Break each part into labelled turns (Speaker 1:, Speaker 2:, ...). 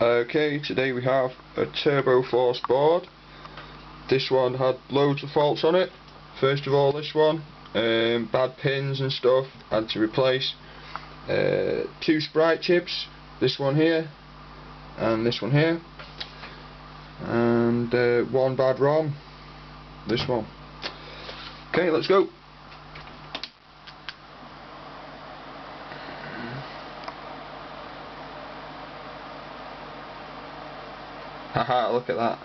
Speaker 1: Okay, today we have a turbo force board. This one had loads of faults on it. First of all, this one, bad pins and stuff, had to replace. 2 SPRITE chips, this one here and this one here, and 1 bad ROM, this one. Okay, let's go. Haha, look at that.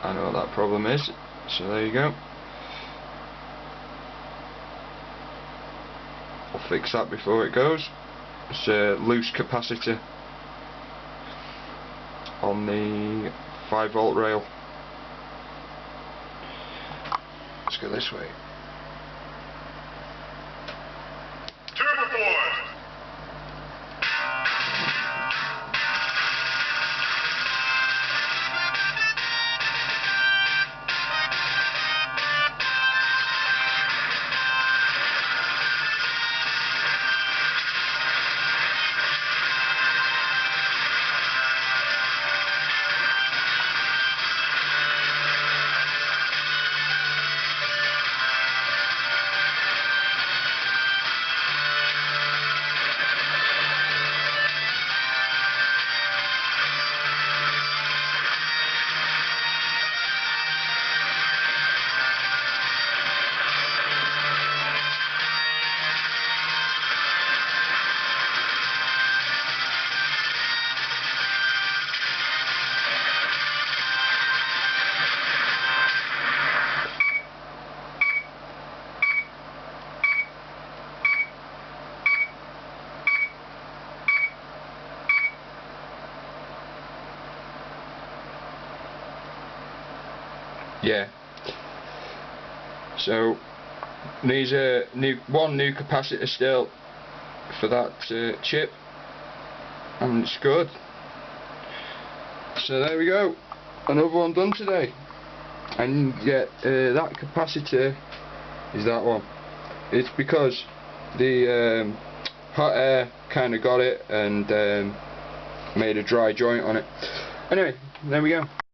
Speaker 1: I know what that problem is, so there you go. I'll fix that before it goes. It's a loose capacitor on the 5-volt rail. Let's go this way. Yeah. So needs a one new capacitor still for that chip, and it's good. So there we go, another one done today. And yeah, that capacitor is that one. It's because the hot air kind of got it and made a dry joint on it. Anyway, there we go.